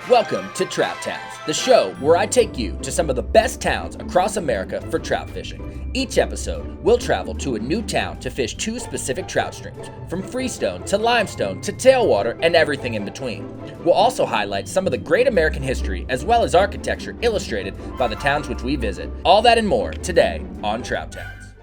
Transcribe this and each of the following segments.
Welcome to Trout Towns, the show where I take you to some of the best towns across America for trout fishing. Each episode, we'll travel to a new town to fish two specific trout streams, from freestone to limestone to tailwater and everything in between. We'll also highlight some of the great American history as well as architecture illustrated by the towns which we visit. All that and more today on Trout Towns.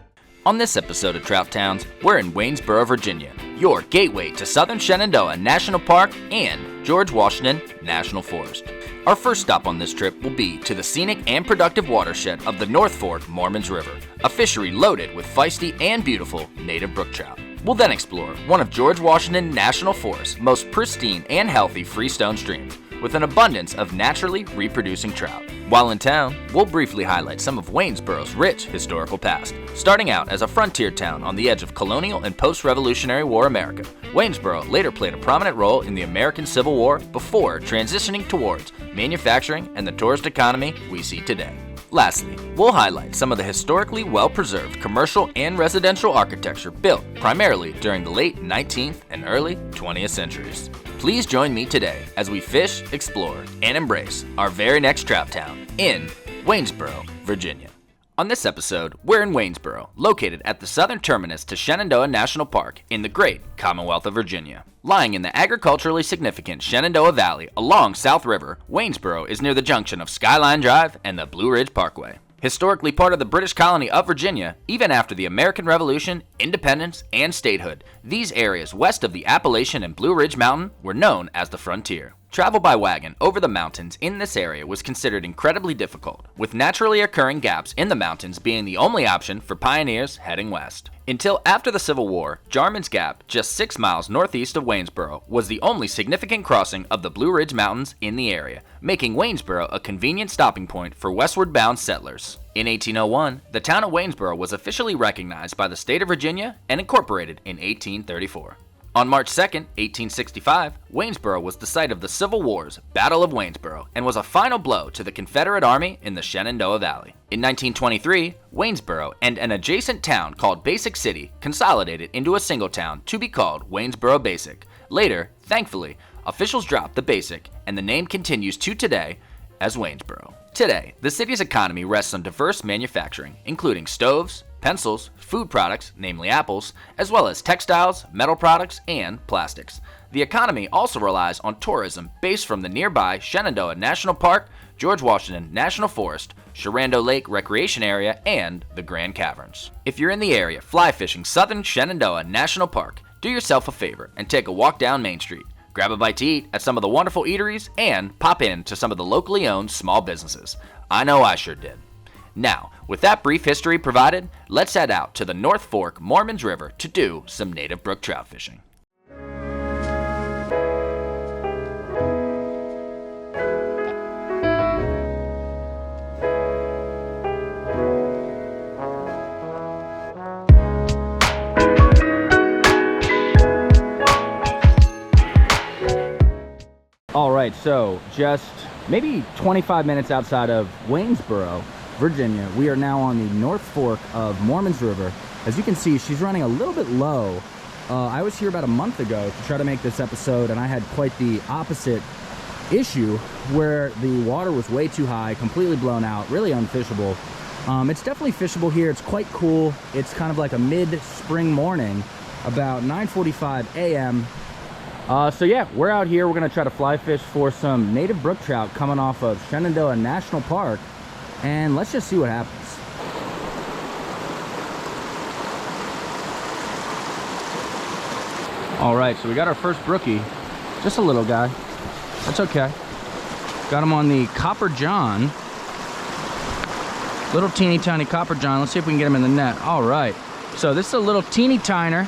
On this episode of Trout Towns, we're in Waynesboro, Virginia, your gateway to Southern Shenandoah National Park and George Washington National Forest. Our first stop on this trip will be to the scenic and productive watershed of the North Fork Mormons River, a fishery loaded with feisty and beautiful native brook trout. We'll then explore one of George Washington National Forest's most pristine and healthy freestone streams, with an abundance of naturally reproducing trout. While in town, we'll briefly highlight some of Waynesboro's rich historical past. Starting out as a frontier town on the edge of colonial and post-Revolutionary War America, Waynesboro later played a prominent role in the American Civil War before transitioning towards manufacturing and the tourist economy we see today. Lastly, we'll highlight some of the historically well-preserved commercial and residential architecture built primarily during the late 19th and early 20th centuries. Please join me today as we fish, explore, and embrace our very next trout town in Waynesboro, Virginia. On this episode, we're in Waynesboro, located at the southern terminus to Shenandoah National Park in the great Commonwealth of Virginia. Lying in the agriculturally significant Shenandoah Valley along South River, Waynesboro is near the junction of Skyline Drive and the Blue Ridge Parkway. Historically part of the British colony of Virginia, even after the American Revolution, independence, and statehood, these areas west of the Appalachian and Blue Ridge Mountain were known as the frontier. Travel by wagon over the mountains in this area was considered incredibly difficult, with naturally occurring gaps in the mountains being the only option for pioneers heading west. Until after the Civil War, Jarman's Gap, just 6 miles northeast of Waynesboro, was the only significant crossing of the Blue Ridge Mountains in the area, making Waynesboro a convenient stopping point for westward bound settlers. In 1801, the town of Waynesboro was officially recognized by the state of Virginia and incorporated in 1834. On March 2, 1865, Waynesboro was the site of the Civil War's Battle of Waynesboro and was a final blow to the Confederate Army in the Shenandoah Valley. In 1923, Waynesboro and an adjacent town called Basic City consolidated into a single town to be called Waynesboro Basic. Later, thankfully, officials dropped the Basic and the name continues to today as Waynesboro. Today, the city's economy rests on diverse manufacturing, including stoves, pencils, food products, namely apples, as well as textiles, metal products, and plastics. The economy also relies on tourism based from the nearby Shenandoah National Park, George Washington National Forest, Shenandoah Lake Recreation Area, and the Grand Caverns. If you're in the area fly fishing Southern Shenandoah National Park, do yourself a favor and take a walk down Main Street. Grab a bite to eat at some of the wonderful eateries and pop in to some of the locally owned small businesses. I know I sure did. Now, with that brief history provided, let's head out to the North Fork Mormons River to do some native brook trout fishing. All right, so just maybe 25 minutes outside of Waynesboro, Virginia, we are now on the North Fork of Mormons River. As you can see, she's running a little bit low. I was here about a month ago to try to make this episode, and I had quite the opposite issue where the water was way too high, completely blown out, really unfishable. It's definitely fishable here. It's quite cool. It's kind of like a mid-spring morning, about 9:45 a.m. So yeah, we're out here. We're going to try to fly fish for some native brook trout coming off of Shenandoah National Park. And let's just see what happens. All right, so we got our first brookie. Just a little guy. That's okay. Got him on the Copper John. Little teeny tiny Copper John. Let's see if we can get him in the net. All right. So this is a little teeny tiner,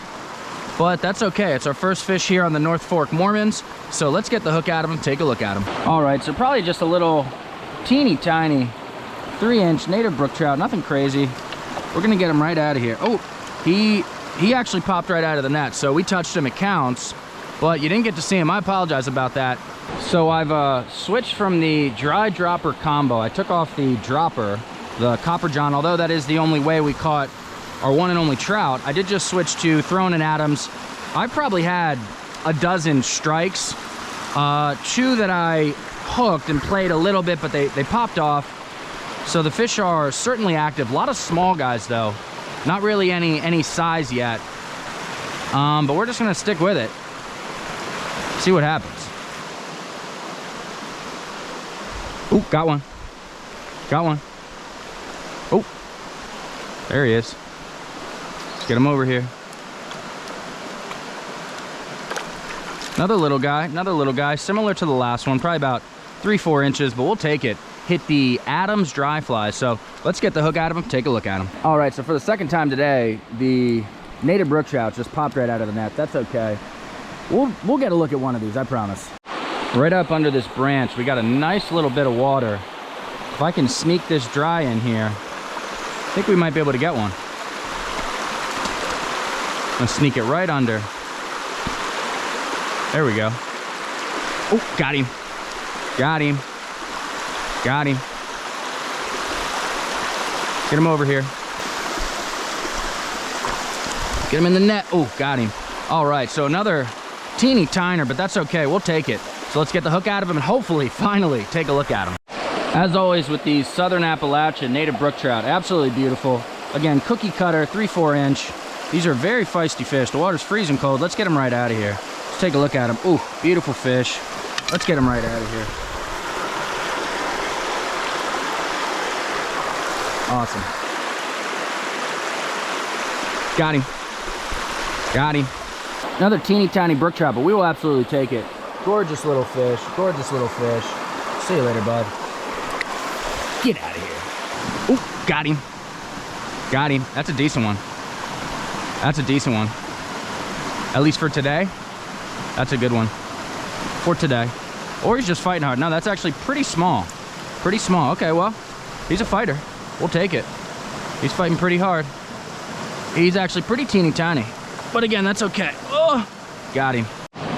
but that's okay. It's our first fish here on the North Fork Mormons. So let's get the hook out of him, take a look at him. All right, so probably just a little teeny tiny 3-inch native brook trout, nothing crazy. We're gonna get him right out of here. Oh, he actually popped right out of the net, so we touched him, it counts, but you didn't get to see him. I apologize about that. So I've switched from the dry dropper combo. I took off the dropper, the Copper John, although that is the only way we caught our one and only trout. I did just switch to throwing in Adams. I probably had a dozen strikes. Two that I hooked and played a little bit, but they popped off. So the fish are certainly active. A lot of small guys though. Not really any size yet. But we're just gonna stick with it. See what happens. Ooh, got one. Got one. Oh, there he is. Let's get him over here. Another little guy, similar to the last one, probably about 3-4 inches, but we'll take it. Hit the Adams dry fly, so let's get the hook out of him, take a look at him. All right, so for the second time today, the native brook trout just popped right out of the net. That's okay. We'll get a look at one of these, I promise. Right up under this branch, we got a nice little bit of water. If I can sneak this dry in here, I think we might be able to get one. Let's sneak it right under. There we go. Oh, got him. Got him. Got him. Get him over here. Get him in the net. Oh, got him. All right, so another teeny tiner, but that's okay. We'll take it. So let's get the hook out of him and hopefully, finally, take a look at him. As always with these Southern Appalachian native brook trout, absolutely beautiful. Again, cookie cutter, 3-4 inch. These are very feisty fish. The water's freezing cold. Let's get them right out of here. Let's take a look at them. Ooh, beautiful fish. Let's get them right out of here. Awesome. Got him. Got him. Another teeny tiny brook trout, but we will absolutely take it. Gorgeous little fish. Gorgeous little fish. See you later, bud. Get out of here. Ooh, got him. Got him. That's a decent one. That's a decent one. At least for today, that's a good one. For today. Or he's just fighting hard. No, that's actually pretty small. Pretty small. Okay, well, he's a fighter. We'll take it. He's fighting pretty hard. He's actually pretty teeny tiny. But again, that's okay. Oh, got him.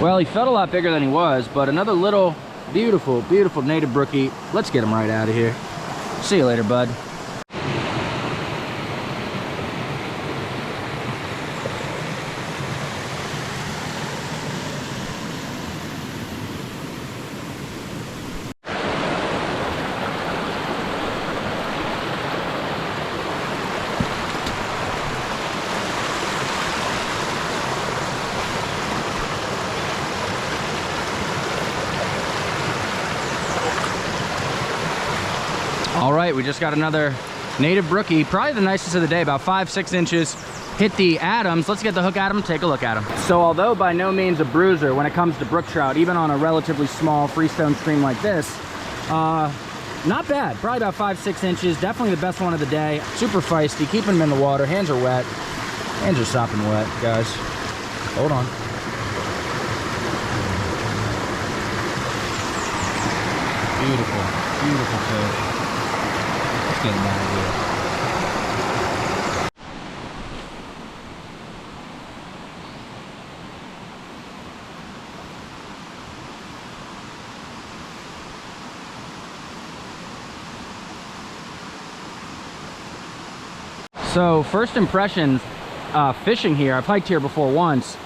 Well, he felt a lot bigger than he was, but another little beautiful, beautiful native brookie. Let's get him right out of here. See you later, bud. All right, we just got another native brookie, probably the nicest of the day, about 5-6 inches. Hit the Adams. Let's get the hook at him, take a look at him. So although by no means a bruiser when it comes to brook trout, even on a relatively small freestone stream like this, not bad. Probably about 5-6 inches. Definitely the best one of the day. Super feisty, keeping him in the water. Hands are wet. Hands are sopping wet, guys. Hold on. Beautiful, beautiful fish. Let's get him out of here. So first impressions, fishing here. I've hiked here before once.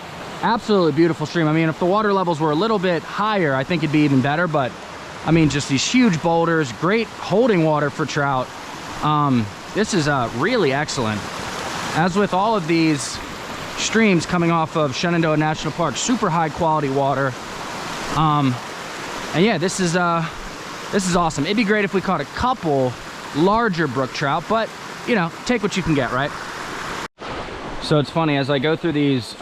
Absolutely beautiful stream. I mean, if the water levels were a little bit higher, I think it'd be even better, but I mean, just these huge boulders, great holding water for trout. This is really excellent. As with all of these streams coming off of Shenandoah National Park, super high quality water. And yeah, this is awesome. It'd be great if we caught a couple larger brook trout, but you know, take what you can get, right? So it's funny, as I go through these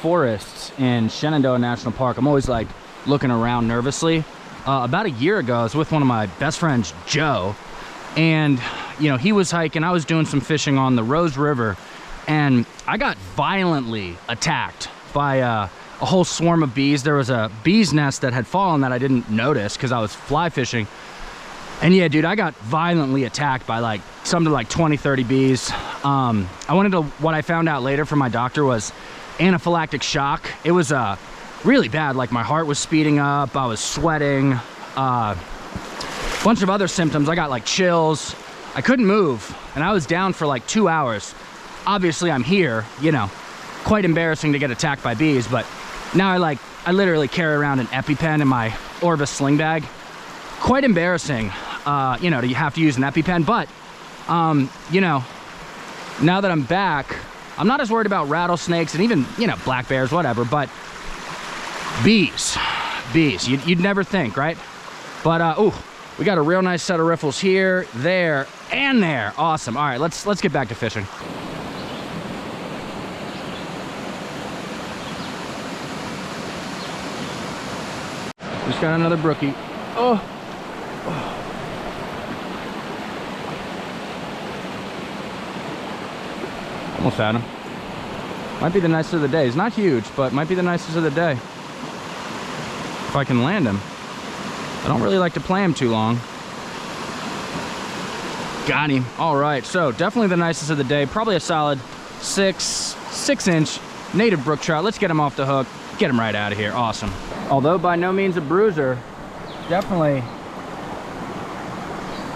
forests in Shenandoah National Park, I'm always like looking around nervously. About a year ago, I was with one of my best friends, Joe, and you know, he was hiking, I was doing some fishing on the Rose River, and I got violently attacked by a whole swarm of bees. There was a bee's nest that had fallen that I didn't notice because I was fly fishing. And yeah, dude, I got violently attacked by like something like 20-30 bees. What I found out later from my doctor was anaphylactic shock. It was really bad. Like my heart was speeding up, I was sweating, bunch of other symptoms. I got like chills, I couldn't move, and I was down for like 2 hours. Obviously I'm here, you know, quite embarrassing to get attacked by bees, but now I literally carry around an EpiPen in my Orvis sling bag. quite embarrassing, you know, to have to use an EpiPen. But, you know, now that I'm back, I'm not as worried about rattlesnakes and even, you know, black bears, whatever, but bees, you'd never think, right? But, ooh, we got a real nice set of riffles here, there, and there. Awesome. All right, let's get back to fishing. Just got another brookie. Oh. Almost had him. Might be the nicest of the day. He's not huge, but might be the nicest of the day. If I can land him. I don't really like to play him too long. Got him. All right, so definitely the nicest of the day. Probably a solid 6-inch native brook trout. Let's get him off the hook. Get him right out of here. Awesome. Although by no means a bruiser, definitely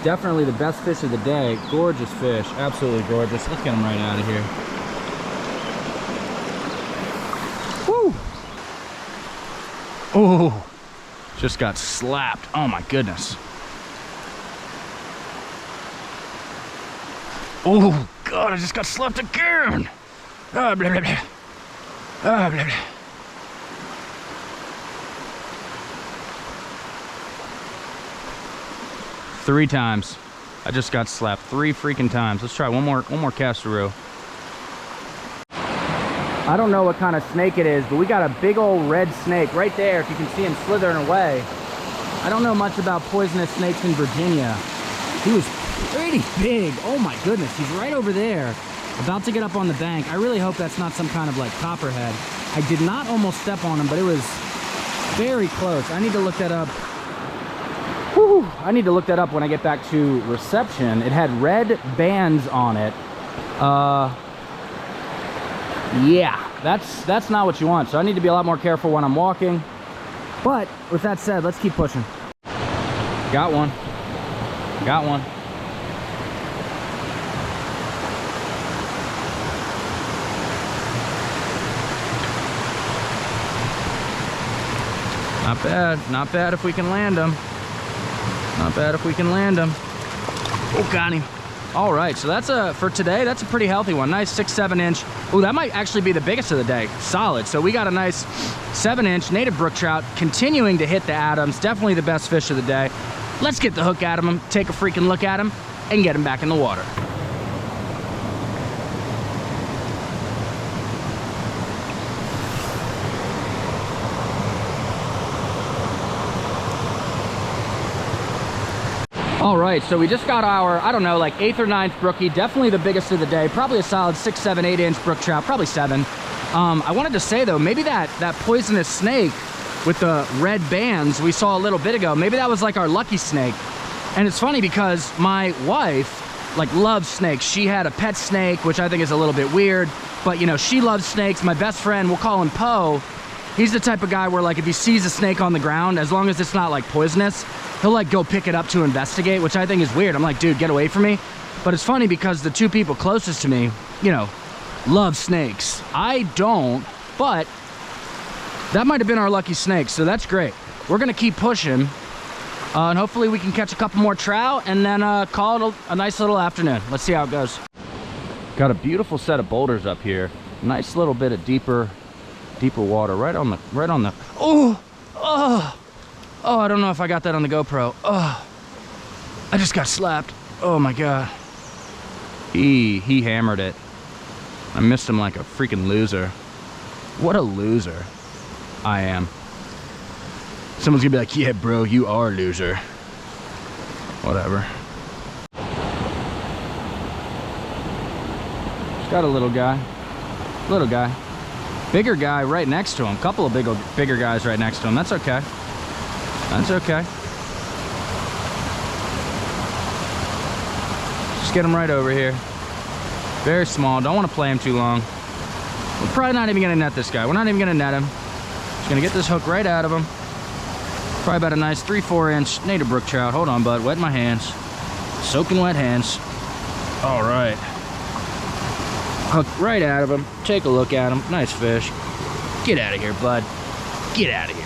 the best fish of the day. Gorgeous fish, absolutely gorgeous. Let's get him right out of here. Woo! Oh, just got slapped. Oh my goodness. Oh God, I just got slapped again. Ah, blah, blah, blah. Ah, blah, blah. Three times. I just got slapped 3 freaking times. Let's try one more castaroo. I don't know what kind of snake it is, but we got a big old red snake right there, if you can see him slithering away. I don't know much about poisonous snakes in Virginia. He was pretty big. Oh my goodness, he's right over there, about to get up on the bank. I really hope that's not some kind of like copperhead. I did not almost step on him, but it was very close. I need to look that up. Whew, I need to look that up when I get back to reception. It had red bands on it. Yeah, that's not what you want. So I need to be a lot more careful when I'm walking. But with that said, let's keep pushing. Got one. Got one. Not bad. Not bad if we can land them. Not bad if we can land them. Oh, got him. All right, so that's for today, that's a pretty healthy one. Nice 6-7 inch. Oh, that might actually be the biggest of the day. Solid. So we got a nice 7-inch native brook trout continuing to hit the Adams. Definitely the best fish of the day. Let's get the hook out of him, take a freaking look at him, and get him back in the water. All right, so we just got our, I don't know, like 8th or 9th brookie, definitely the biggest of the day, probably a solid 6, 7, 8-inch brook trout, probably 7. I wanted to say though, maybe that poisonous snake with the red bands we saw a little bit ago, maybe that was like our lucky snake. And it's funny because my wife like loves snakes. She had a pet snake, which I think is a little bit weird, but you know, she loves snakes. My best friend, we'll call him Poe. He's the type of guy where like if he sees a snake on the ground, as long as it's not like poisonous, he'll like go pick it up to investigate, which I think is weird. I'm like, dude, get away from me. But it's funny because the 2 people closest to me, you know, love snakes. I don't, but that might have been our lucky snake, so that's great. We're gonna keep pushing, and hopefully we can catch a couple more trout and then call it a nice little afternoon. Let's see how it goes. Got a beautiful set of boulders up here. Nice little bit of deeper water right on the. Oh, I don't know if I got that on the GoPro. Oh, I just got slapped. Oh my God. He hammered it. I missed him like a freaking loser. What a loser I am. Someone's gonna be like, yeah, bro, you are a loser. Whatever. Just got a little guy. Little guy. Bigger guy right next to him. Couple of bigger guys right next to him. That's okay. That's okay. Just get him right over here. Very small. Don't want to play him too long. We're probably not even going to net this guy. We're not even going to net him. Just going to get this hook right out of him. Probably about a nice 3-4 inch native brook trout. Hold on, bud. Wet my hands. Soaking wet hands. All right. Hook right out of him. Take a look at him. Nice fish. Get out of here, bud. Get out of here.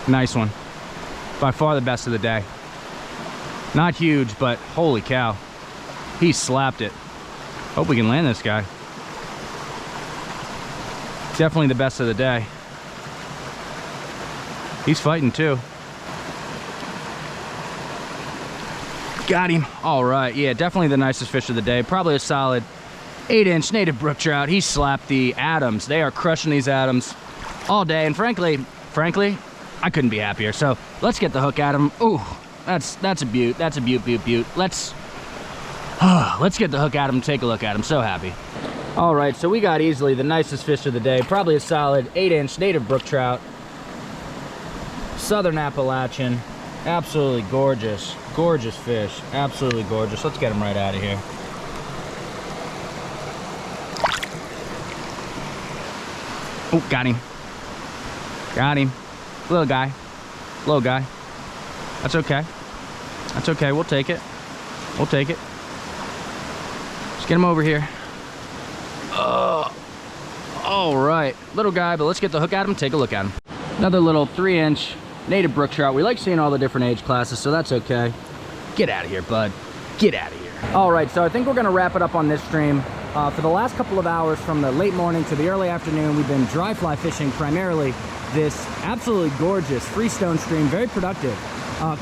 Nice one. By far the best of the day. Not huge, but holy cow. He slapped it. Hope we can land this guy. Definitely the best of the day. He's fighting too. Got him. All right, yeah, definitely the nicest fish of the day. Probably a solid 8-inch native brook trout. He slapped the Adams. They are crushing these Adams all day, and frankly, I couldn't be happier. So let's get the hook at him. Ooh, that's a beaut. That's a beaut. Let's get the hook at him. Take a look at him. So happy. All right, so we got easily the nicest fish of the day. Probably a solid 8-inch native brook trout. Southern Appalachian. Absolutely gorgeous. Gorgeous fish. Absolutely gorgeous. Let's get him right out of here. Oh, got him. Got him. Little guy. Little guy. That's okay. That's okay. We'll take it. We'll take it. Let's get him over here. All right. Little guy, but let's get the hook at him. Take a look at him. Another little 3-inch native brook trout. We like seeing all the different age classes, so that's okay. Get out of here, bud. Get out of here. All right, so I think we're going to wrap it up on this stream. For the last couple of hours, from the late morning to the early afternoon, we've been dry fly fishing primarily this absolutely gorgeous freestone stream, very productive,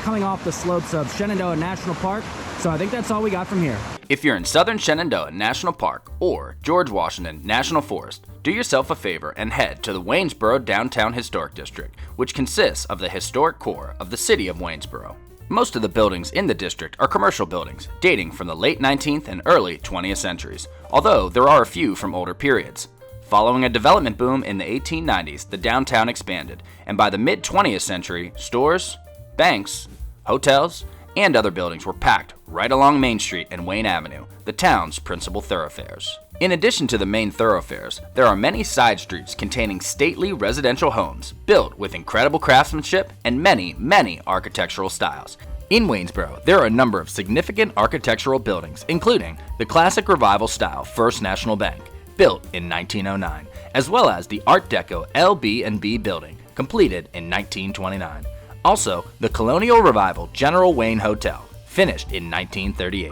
coming off the slopes of Shenandoah National Park. So I think that's all we got from here. If you're in Southern Shenandoah National Park or George Washington National Forest, do yourself a favor and head to the Waynesboro Downtown Historic District, which consists of the historic core of the city of Waynesboro. Most of the buildings in the district are commercial buildings, dating from the late 19th and early 20th centuries, although there are a few from older periods. Following a development boom in the 1890s, the downtown expanded, and by the mid-20th century, stores, banks, hotels, and other buildings were packed right along Main Street and Wayne Avenue, the town's principal thoroughfares. In addition to the main thoroughfares, there are many side streets containing stately residential homes built with incredible craftsmanship and many architectural styles. In Waynesboro, there are a number of significant architectural buildings, including the classic revival-style First National Bank, built in 1909, as well as the Art Deco LB&B building, completed in 1929. Also, the Colonial Revival General Wayne Hotel, finished in 1938.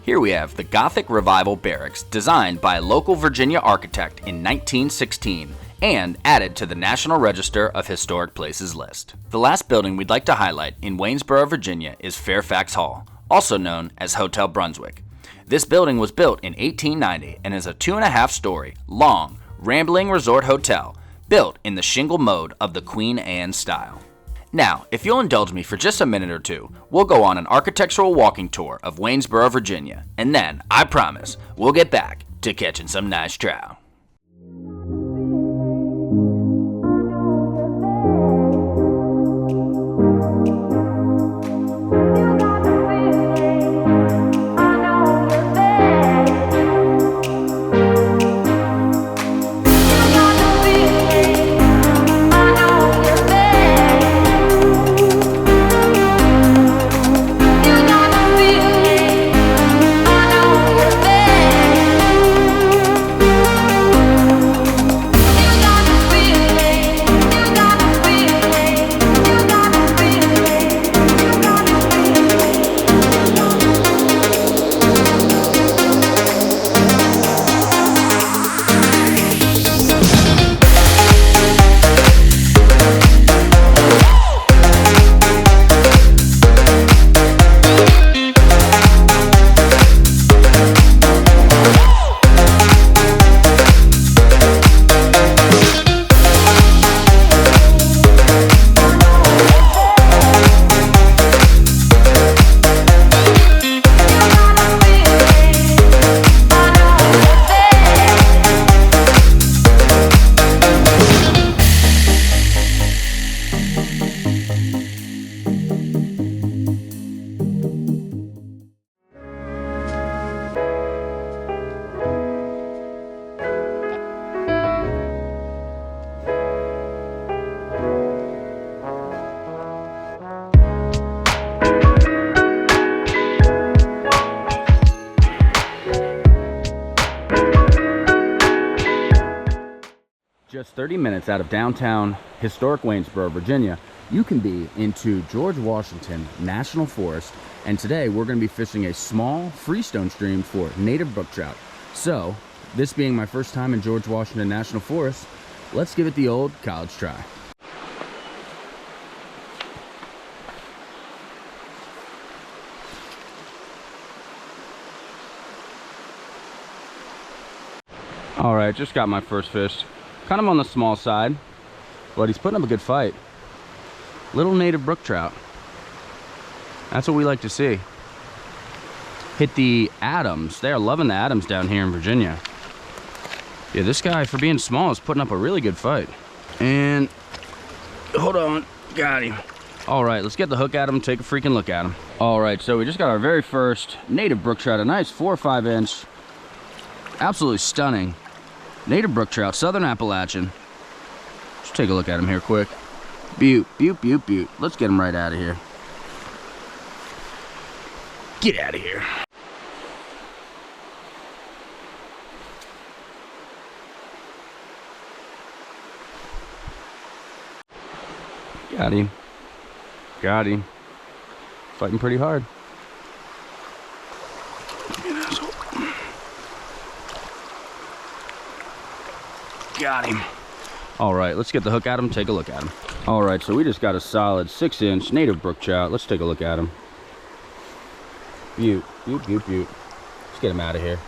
Here we have the Gothic Revival Barracks, designed by a local Virginia architect in 1916 and added to the National Register of Historic Places list. The last building we'd like to highlight in Waynesboro, Virginia is Fairfax Hall, also known as Hotel Brunswick. This building was built in 1890 and is a 2.5-story, long, rambling resort hotel built in the shingle mode of the Queen Anne style. Now, if you'll indulge me for just a minute or two, we'll go on an architectural walking tour of Waynesboro, Virginia, and then, I promise, we'll get back to catching some nice trout. Just 30 minutes out of downtown historic Waynesboro, Virginia, you can be into George Washington National Forest, and today we're going to be fishing a small freestone stream for native brook trout. So, this being my first time in George Washington National Forest, let's give it the old college try. All right, just got my first fish. Kind of on the small side, but he's putting up a good fight. Little native brook trout. That's what we like to see. Hit the Adams. They are loving the Adams down here in Virginia. Yeah, this guy, for being small, is putting up a really good fight. And, hold on, got him. All right, let's get the hook at him, take a freaking look at him. All right, so we just got our very first native brook trout, a nice 4 or 5 inch. Absolutely stunning. Native brook trout, Southern Appalachian. Just take a look at him here quick. Beaut, beaut, beaut, beaut. Let's get him right out of here. Get out of here. Got him. Got him. Fighting pretty hard. Got him. All right, let's get the hook at him, take a look at him. All right, so we just got a solid 6 inch native brook trout. Let's take a look at him. Beaut, beaut, beaut, beaut. Let's get him out of here.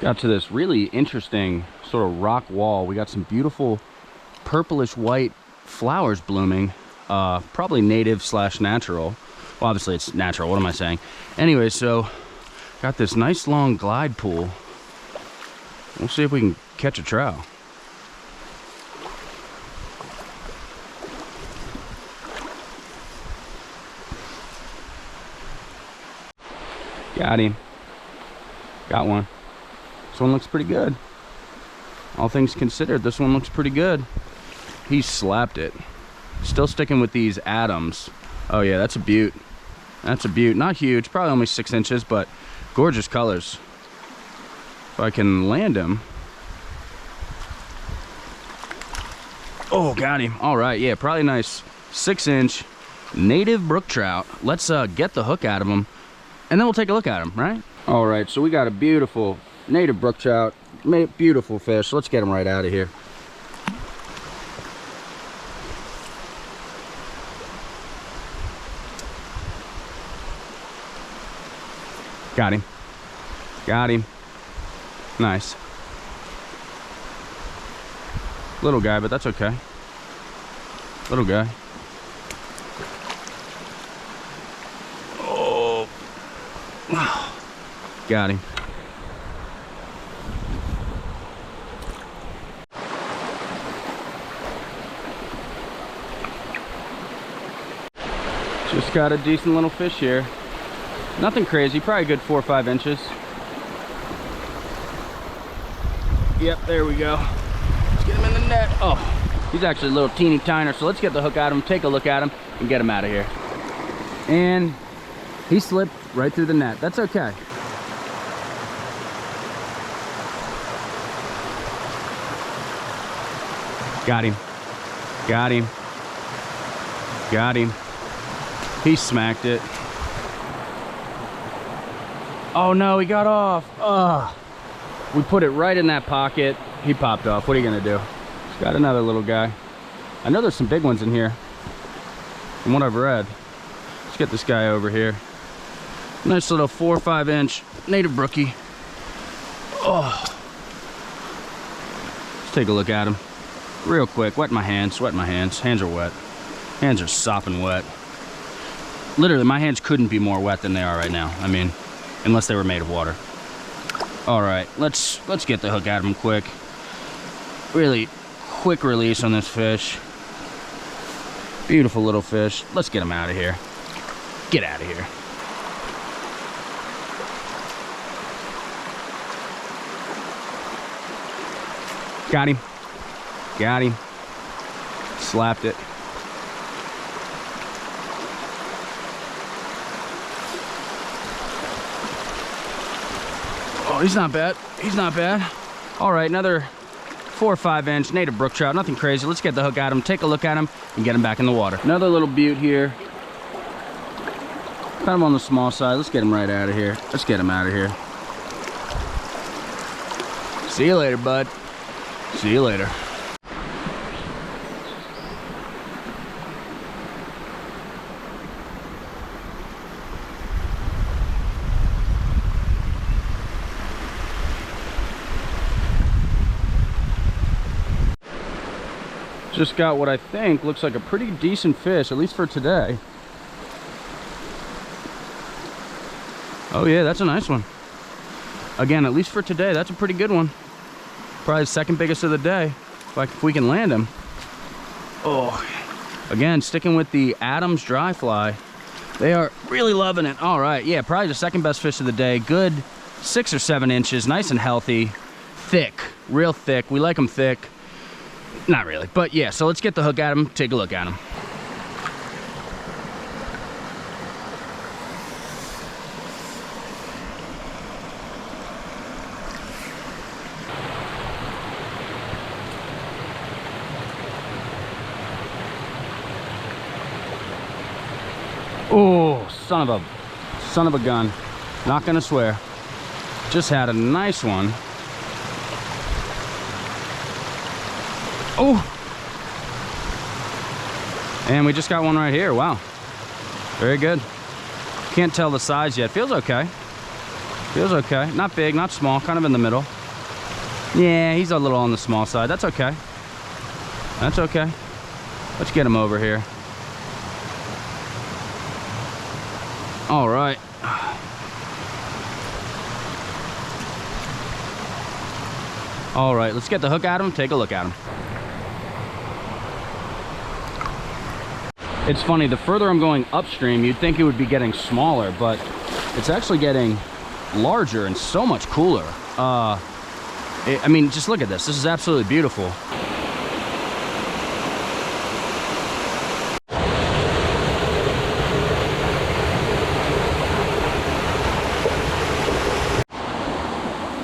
Got to this really interesting sort of rock wall. We got some beautiful purplish white flowers blooming, probably native slash natural. Well, obviously it's natural, what am I saying? Anyway, so got this nice long glide pool. We'll see if we can catch a trout. Got him. Got one. This one looks pretty good. All things considered, this one looks pretty good. He slapped it. Still sticking with these Adams. Oh yeah, that's a beaut. That's a beaut. Not huge, probably only 6 inches, but gorgeous colors. If I can land him. Oh, got him. All right, yeah, probably nice 6 inch native brook trout. Let's get the hook out of him, and then we'll take a look at him, right? All right, so we got a beautiful native brook trout, beautiful fish. Let's get him right out of here. Got him. Got him. Nice. Little guy, but that's okay. Little guy. Oh. Got him. Just got a decent little fish here. Nothing crazy, probably a good 4 or 5 inches. Yep, there we go. Let's get him in the net. Oh, he's actually a little teeny tiner, so let's get the hook at him, take a look at him, and get him out of here. And he slipped right through the net. That's okay. Got him. Got him. Got him. He smacked it. Oh no, he got off. Ugh. We put it right in that pocket. He popped off. What are you gonna do? He's got another little guy. I know there's some big ones in here, from what I've read. Let's get this guy over here. Nice little 4 or 5 inch native brookie. Oh. Let's take a look at him. real quick. Wet my hands, wet my hands. Hands are wet. Hands are sopping wet. Literally, my hands couldn't be more wet than they are right now. I mean, unless they were made of water. All right, let's get the hook out of him quick. Really quick release on this fish. Beautiful little fish. Let's get him out of here. Get out of here. Got him. Got him. Slapped it. Oh, he's not bad. He's not bad. All right, another 4 or 5 inch native brook trout. Nothing crazy. Let's get the hook at him, take a look at him, and get him back in the water. Another little butte here. Kind of on the small side. Let's get him right out of here. Let's get him out of here. See you later, bud. See you later. Just got what I think looks like a pretty decent fish, at least for today. Oh yeah, that's a nice one. Again, at least for today, that's a pretty good one. Probably the second biggest of the day, if we can land him. Oh, again, sticking with the Adams dry fly. They are really loving it. All right, yeah, probably the second best fish of the day. Good 6 or 7 inches, nice and healthy. Thick, real thick. We like them thick. Not really, but yeah, so let's get the hook at him, take a look at him. Oh, son of a gun. Not gonna swear. Just had a nice one. Oh, and we just got one right here. Wow, very good. Can't tell the size yet. Feels okay. Feels okay. Not big, not small, kind of in the middle. Yeah, he's a little on the small side. That's okay. That's okay. Let's get him over here. All right. All right, let's get the hook at him, take a look at him. It's funny, the further I'm going upstream, you'd think it would be getting smaller, but it's actually getting larger and so much cooler. I mean, just look at this. This is absolutely beautiful.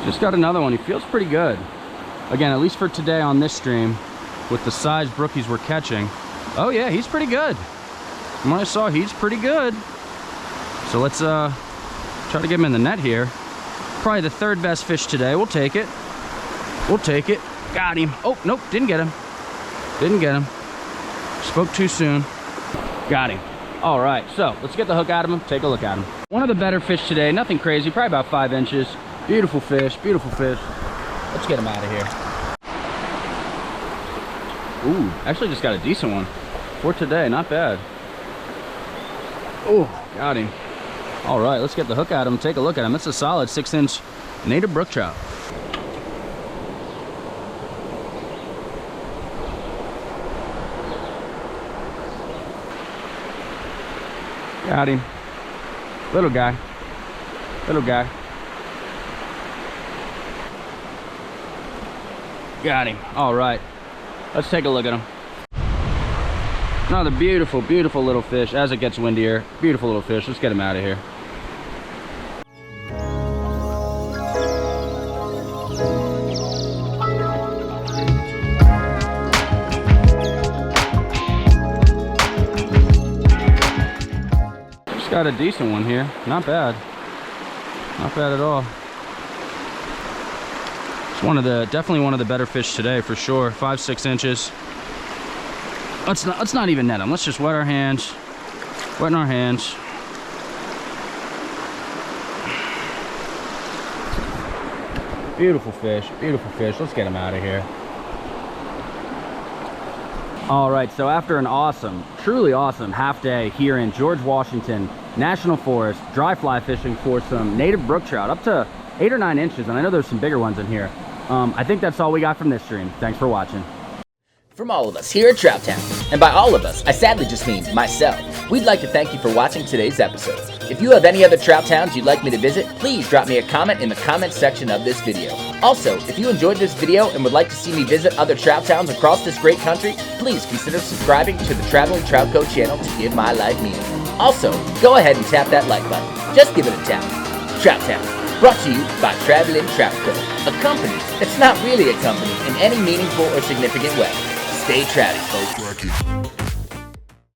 Just got another one. He feels pretty good. Again, at least for today on this stream, with the size brookies we're catching. Oh yeah, he's pretty good. From what I saw, he's pretty good. So let's try to get him in the net here. Probably the third best fish today. We'll take it. We'll take it. Got him. Oh, nope, didn't get him. Didn't get him. Spoke too soon. Got him. All right, so let's get the hook out of him, take a look at him. One of the better fish today, nothing crazy, probably about 5 inches. Beautiful fish, beautiful fish. Let's get him out of here. Ooh, actually just got a decent one for today, not bad. Oh, got him. All right, let's get the hook at him, take a look at him. It's a solid 6-inch native brook trout. Got him. Little guy. Little guy. Got him. All right. Let's take a look at him. Another beautiful, beautiful little fish as it gets windier. Beautiful little fish. Let's get him out of here. Just got a decent one here. Not bad. Not bad at all. Definitely one of the better fish today for sure. 5-6 inches. Let's not even net them. Let's just wet our hands. Wetting our hands. Beautiful fish. Beautiful fish. Let's get him out of here. All right, so after an awesome, truly awesome half day here in George Washington National Forest, dry fly fishing for some native brook trout, up to 8 or 9 inches, and I know there's some bigger ones in here. I think that's all we got from this stream. Thanks for watching. From all of us here at Trout Town, and by all of us, I sadly just mean myself, we'd like to thank you for watching today's episode. If you have any other trout towns you'd like me to visit, please drop me a comment in the comment section of this video. Also, if you enjoyed this video and would like to see me visit other trout towns across this great country, please consider subscribing to the Traveling Trout Co channel to give my life meaning. Also, go ahead and tap that like button. Just give it a tap. Trout Town, brought to you by Traveling Trout Co, a company that's not really a company in any meaningful or significant way. Stay trouty, folks.